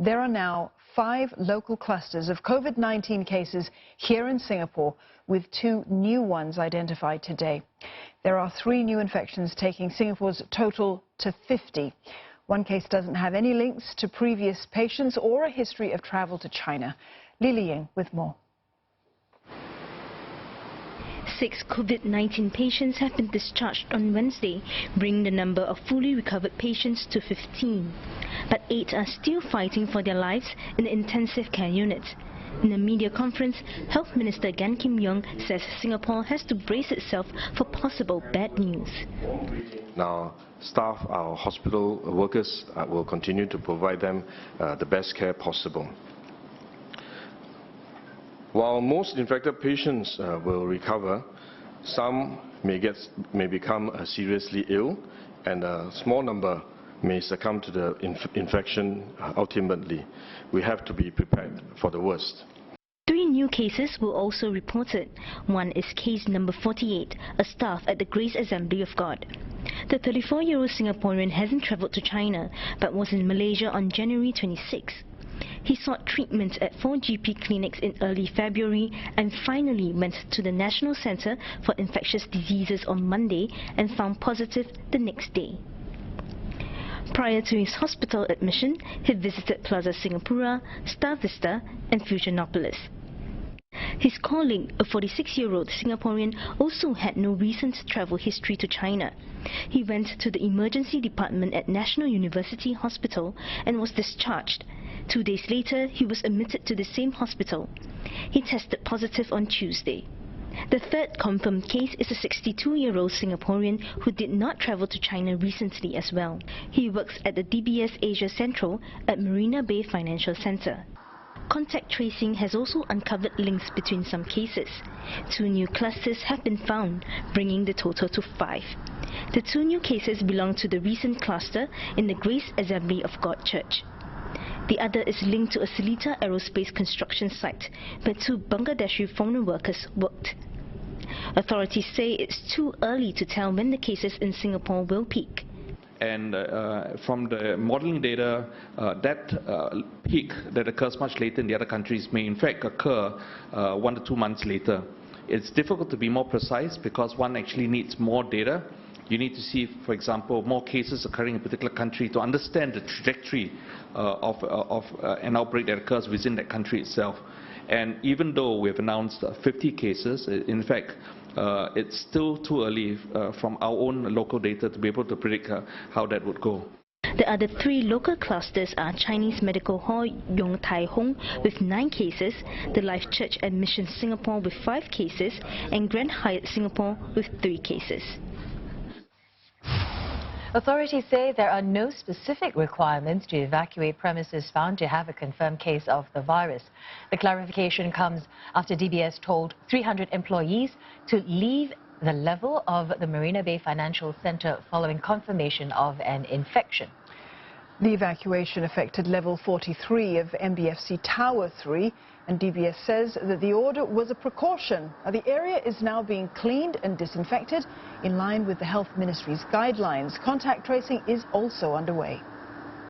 There are now 5 local clusters of COVID-19 cases here in Singapore, with 2 new ones identified today. There are 3 new infections, taking Singapore's total to 50. One case doesn't have any links to previous patients or a history of travel to China. Li Liying with more. 6 COVID-19 patients have been discharged on Wednesday, bringing the number of fully recovered patients to 15. But 8 are still fighting for their lives in the intensive care units. In a media conference, Health Minister Gan Kim Yong says Singapore has to brace itself for possible bad news. Now, staff, our hospital workers will continue to provide them the best care possible. While most infected patients will recover, some may become seriously ill, and a small number may succumb to the infection ultimately. We have to be prepared for the worst. 3 new cases were also reported. One is case number 48, a staff at the Grace Assembly of God. The 34-year-old Singaporean hasn't travelled to China, but was in Malaysia on January 26. He sought treatment at 4 GP clinics in early February and finally went to the National Centre for Infectious Diseases on Monday and found positive the next day. Prior to his hospital admission, he visited Plaza Singapura, Star Vista and Fusionopolis. His colleague, a 46-year-old Singaporean, also had no recent travel history to China. He went to the emergency department at National University Hospital and was discharged. 2 days later, he was admitted to the same hospital. He tested positive on Tuesday. The 3rd confirmed case is a 62-year-old Singaporean who did not travel to China recently as well. He works at the DBS Asia Central at Marina Bay Financial Centre. Contact tracing has also uncovered links between some cases. 2 new clusters have been found, bringing the total to 5. The 2 new cases belong to the recent cluster in the Grace Assembly of God Church. The other is linked to a Seletar aerospace construction site, where 2 Bangladeshi foreign workers worked. Authorities say it's too early to tell when the cases in Singapore will peak. And from the modeling data, that peak that occurs much later in the other countries may in fact occur 1 to 2 months later. It's difficult to be more precise because one actually needs more data. You need to see, for example, more cases occurring in a particular country to understand the trajectory of an outbreak that occurs within that country itself. And even though we have announced 50 cases, in fact, it's still too early from our own local data to be able to predict how that would go. The other 3 local clusters are Chinese Medical Hall Yong Tai Hong with 9 cases, the Life Church at Mission Singapore with 5 cases, and Grand Hyatt Singapore with 3 cases. Authorities say there are no specific requirements to evacuate premises found to have a confirmed case of the virus. The clarification comes after DBS told 300 employees to leave the level of the Marina Bay Financial Centre following confirmation of an infection. The evacuation affected level 43 of MBFC Tower 3, and DBS says that the order was a precaution. The area is now being cleaned and disinfected in line with the Health Ministry's guidelines. Contact tracing is also underway.